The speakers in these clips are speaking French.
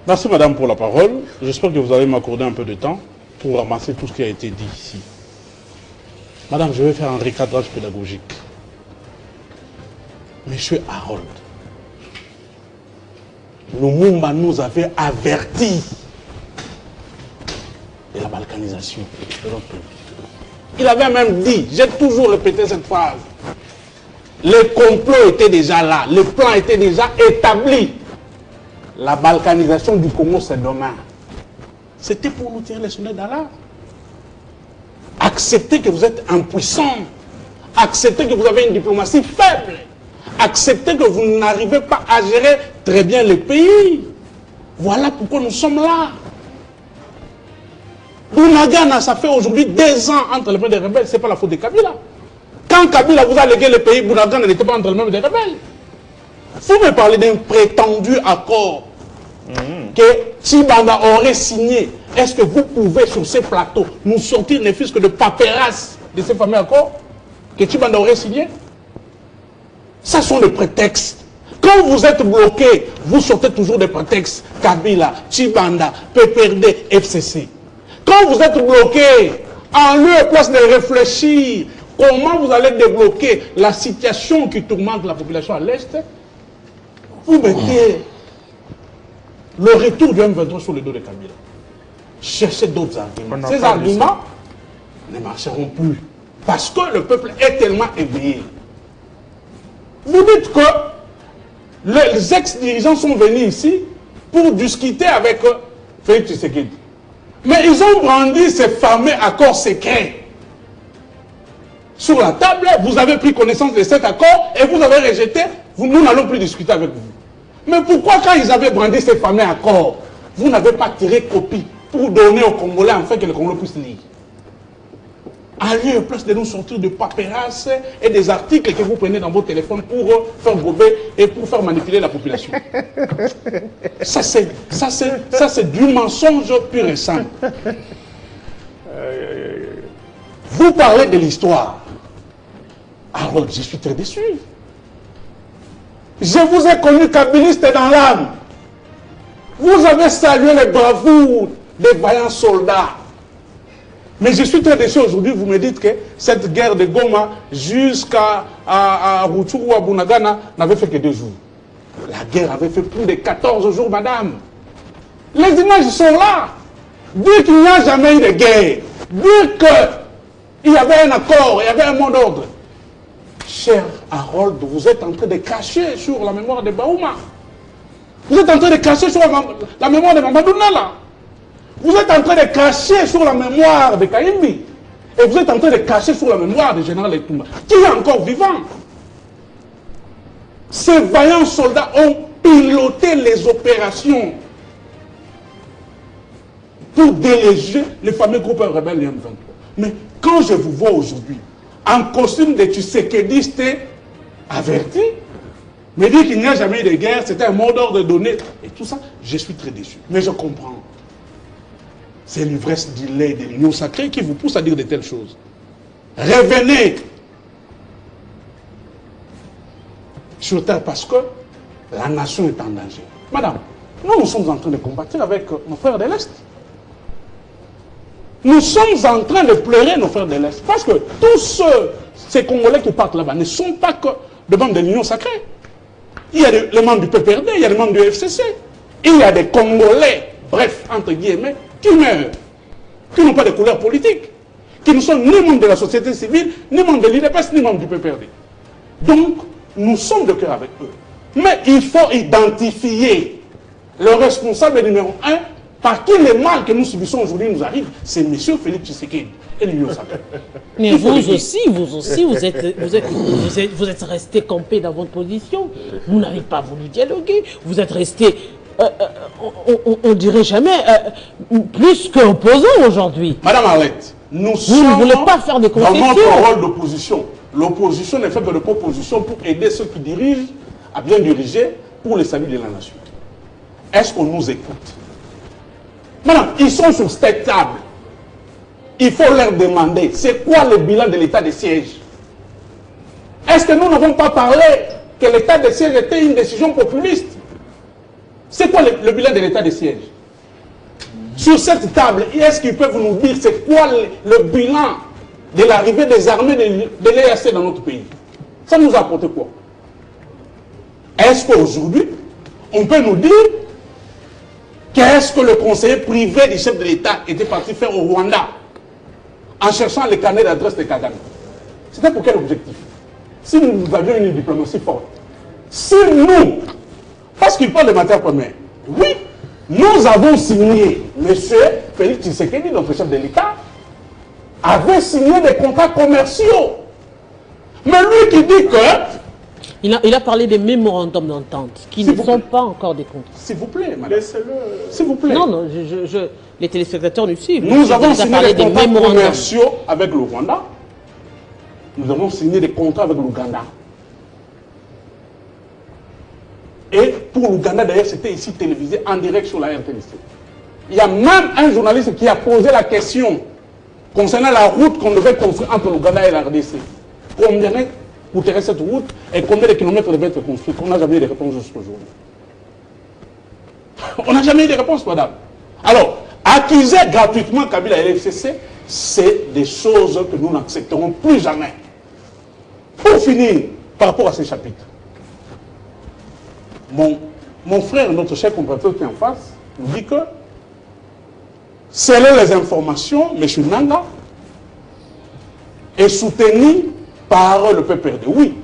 Merci madame pour la parole. J'espère que vous allez m'accorder un peu de temps pour ramasser tout ce qui a été dit ici. Madame, je vais faire un recadrage pédagogique. Monsieur Harold, Lumumba nous avait avertis de la balkanisation de notre pays. Il avait même dit, j'ai toujours répété cette phrase, les complots étaient déjà là, les plans étaient déjà établis. La balkanisation du Congo, c'est demain. C'était pour nous tirer les sonnets d'alarme. Acceptez que vous êtes impuissant. Acceptez que vous avez une diplomatie faible. Acceptez que vous n'arrivez pas à gérer très bien le pays. Voilà pourquoi nous sommes là. Bunagana, ça fait aujourd'hui 2 ans entre les mains des rebelles. Ce n'est pas la faute de Kabila. Quand Kabila vous a légué le pays, Bunagana n'était pas entre les mains des rebelles. Vous me parlez d'un prétendu accord que Tshibanda aurait signé. Est-ce que vous pouvez sur ces plateaux nous sortir ne fût-ce que de paperasse de ces fameux accords que Tshibanda aurait signé? Ça sont des prétextes. Quand vous êtes bloqué, vous sortez toujours des prétextes. Kabila, Tshibanda, PPRD, FCC. Quand vous êtes bloqué, en lieu et place de réfléchir comment vous allez débloquer la situation qui tourmente la population à l'Est, vous mettez le retour du M23 sur le dos de Kabila. Cherchez d'autres arguments. Ces arguments ne marcheront plus. Parce que le peuple est tellement éveillé. Vous dites que les ex-dirigeants sont venus ici pour discuter avec Félix Tshisekedi. Mais ils ont brandi ces fameux accords secrets. Sur la table, vous avez pris connaissance de cet accord et vous avez rejeté. Nous n'allons plus discuter avec vous. Mais pourquoi quand ils avaient brandi ces fameux accords, vous n'avez pas tiré copie pour donner aux Congolais afin que les Congolais puissent lire? À lieu et place de nous sortir de paperasse et des articles que vous prenez dans vos téléphones pour faire gober et pour faire manipuler la population. Ça c'est du mensonge pur et simple. Vous parlez de l'histoire. Alors je suis très déçu. Je vous ai connu kabiliste dans l'âme. Vous avez salué les bravoures des vaillants soldats. Mais je suis très déçu aujourd'hui, vous me dites que cette guerre de Goma jusqu'à Rutshuru ou à Bunagana n'avait fait que 2 jours. La guerre avait fait plus de 14 jours, madame. Les images sont là. Dire qu'il n'y a jamais eu de guerre, dire qu'il y avait un accord, il y avait un mot d'ordre. Cher Harold, vous êtes en train de cracher sur la mémoire de Baouma. Vous êtes en train de cracher sur la mémoire de Mamadou Nala. Vous êtes en train de cracher sur la mémoire de Kayimbi. Et vous êtes en train de cracher sur la mémoire du général Etumba, qui est encore vivant. Ces vaillants soldats ont piloté les opérations pour déléger les fameux groupes rebelles M23. Mais quand je vous vois aujourd'hui, en costume de Tshisekediste averti, me dire qu'il n'y a jamais eu de guerre, c'était un mot d'ordre donné, et tout ça, je suis très déçu. Mais je comprends. C'est l'ivresse du lait de l'union sacrée qui vous pousse à dire de telles choses. Revenez sur terre parce que la nation est en danger. Madame, nous sommes en train de combattre avec nos frères de l'Est. Nous sommes en train de pleurer nos frères de l'Est. Parce que tous ces Congolais qui partent là-bas ne sont pas que des membres de l'union sacrée. Il y a les membres du PPRD, il y a les membres du FCC. Il y a des Congolais, bref, entre guillemets, qui meurent, qui n'ont pas de couleur politique, qui ne sont ni membres de la société civile, ni membres de l'IDPS, ni membres du PPRD. Donc, nous sommes de cœur avec eux. Mais il faut identifier le responsable numéro 1 par qui le mal que nous subissons aujourd'hui nous arrive. C'est M. Félix Tshisekedi et l'Union sacrée. Mais vous aussi, vous êtes resté campé dans votre position. Vous n'avez pas voulu dialoguer. Vous êtes resté... on dirait jamais plus qu'opposant aujourd'hui. Madame Arlette, vous ne voulez pas faire des concessions. Dans notre rôle d'opposition, l'opposition n'est faite que de propositions pour aider ceux qui dirigent à bien diriger pour le salut de la nation. Est-ce qu'on nous écoute? Madame, ils sont sur cette table. Il faut leur demander, c'est quoi le bilan de l'état de siège? Est-ce que nous n'avons pas parlé que l'état de siège était une décision populiste? C'est quoi le bilan de l'état de siège? Sur cette table, est-ce qu'ils peuvent nous dire c'est quoi le bilan de l'arrivée des armées de l'EAC dans notre pays? Ça nous a apporté quoi? Est-ce qu'aujourd'hui, on peut nous dire qu'est-ce que le conseiller privé du chef de l'État était parti faire au Rwanda en cherchant les carnets d'adresse de Kagame? C'était pour quel objectif? Si nous avions une diplomatie forte, si nous, parce qu'il parle de matières premières, oui, nous avons signé, M. Félix Tshisekedi, notre chef de l'État, avait signé des contrats commerciaux. Mais lui qui dit que... Il a parlé des mémorandums d'entente, qui ne sont pas encore des contrats. S'il vous plaît, madame. Laissez-le. S'il vous plaît. Non, les téléspectateurs nous suivent. Nous avons signé des contrats commerciaux avec le Rwanda. Nous avons signé des contrats avec l'Ouganda. Et pour l'Ouganda, d'ailleurs, c'était ici télévisé en direct sur la RTNC. Il y a même un journaliste qui a posé la question concernant la route qu'on devait construire entre l'Ouganda et la RDC. Combien coûterait cette route et combien de kilomètres devait être construit? On n'a jamais eu de réponse jusqu'à aujourd'hui. On n'a jamais eu de réponse, madame. Alors, accuser gratuitement Kabila et l'FCC, c'est des choses que nous n'accepterons plus jamais. Pour finir, par rapport à ces chapitres, mon frère, notre cher compatriote qui est en face, nous dit que, selon les informations, M. Nanga est soutenu par le PPRD. Oui,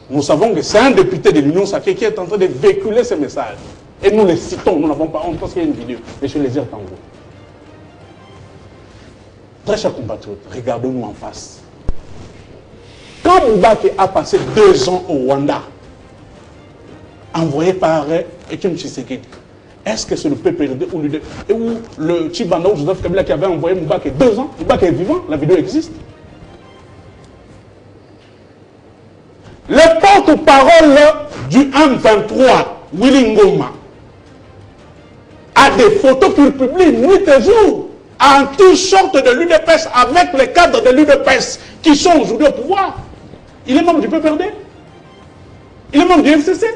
nous savons que c'est un député de l'Union sacrée qui est en train de véhiculer ces messages. Et nous les citons, nous n'avons pas honte parce qu'il y a une vidéo. M. Lézère Tango. Très chers compatriotes, regardons-nous en face. Quand Moubaké a passé 2 ans au Rwanda, envoyé par Etienne Tshisekedi, est-ce que c'est le PPRD ou le Tchibanda ou Joseph Kabila qui avait envoyé Moubaké 2 ans? Moubaké est vivant, la vidéo existe. Le porte-parole du M23, Willy Ngoma, a des photos qu'il publie nuit et jour en t-shirt de l'UDPS avec les cadres de l'UDPS qui sont aujourd'hui au pouvoir. Il est membre du PPRD. Il est membre du FCC.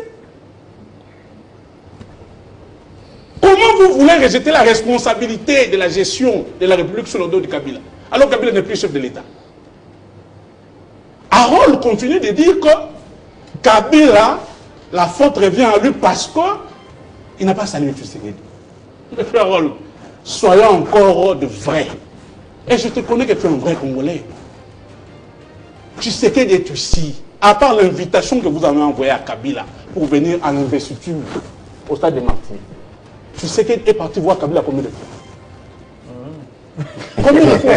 Comment vous voulez rejeter la responsabilité de la gestion de la République sur le dos de Kabila, alors que Kabila n'est plus chef de l'État? Harold continue de dire que Kabila, la faute revient à lui parce qu'il n'a pas salué Tshisekedi. Mais frère Harold, soyons encore de vrais. Et je te connais que tu es un vrai Congolais. Tshisekedi est ici, à part l'invitation que vous avez envoyée à Kabila pour venir à l'investiture au stade de Martinique. Tshisekedi est parti voir Kabila combien de fois? Combien de fois?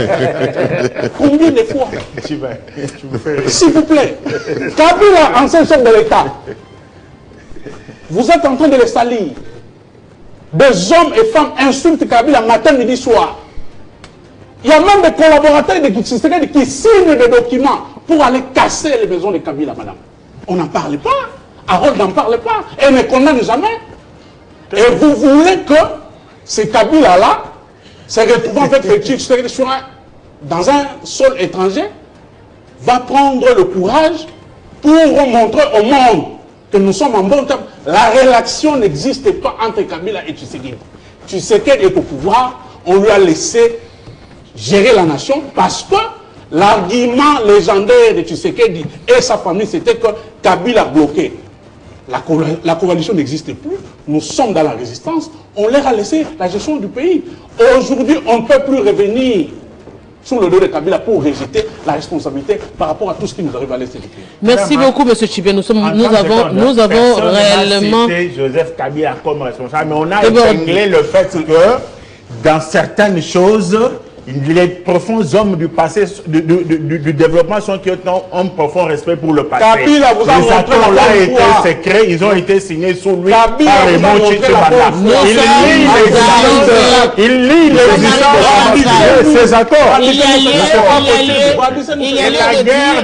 Combien de fois? S'il vous plaît. Kabila, ancien chef de l'État, vous êtes en train de les salir. Des hommes et femmes insultent Kabila matin, midi, soir. Il y a même des collaborateurs de Tshisekedi qui signent des documents pour aller casser les maisons de Kabila, madame. On n'en parle pas. Harold n'en parle pas. Et ne condamne jamais. Et vous voulez que ces Kabila-là se retrouvant avec les Tshisekedi dans un sol étranger, va prendre le courage pour montrer au monde que nous sommes en bon terme. La relation n'existe pas entre Kabila et Tshisekedi. Tshisekedi est au pouvoir, on lui a laissé gérer la nation parce que l'argument légendaire de Tshisekedi et sa famille, c'était que Kabila a bloqué. La coalition n'existe plus, nous sommes dans la résistance, on leur a laissé la gestion du pays. Aujourd'hui, on ne peut plus revenir sur le dos de Kabila pour rejeter la responsabilité par rapport à tout ce qui nous arrive à l'est du pays. Merci beaucoup, M. Chibé. Nous avons réellement... Joseph Kabila comme responsable, mais on a épinglé le fait que dans certaines choses, les profonds hommes du passé, du développement sont qui ont un profond respect pour le passé. Kabila vous a les accords là étaient secrets, ils ont été signés sous lui par Raymond Tchibanda. Il lit l'existence de ces accords. Il y a lieu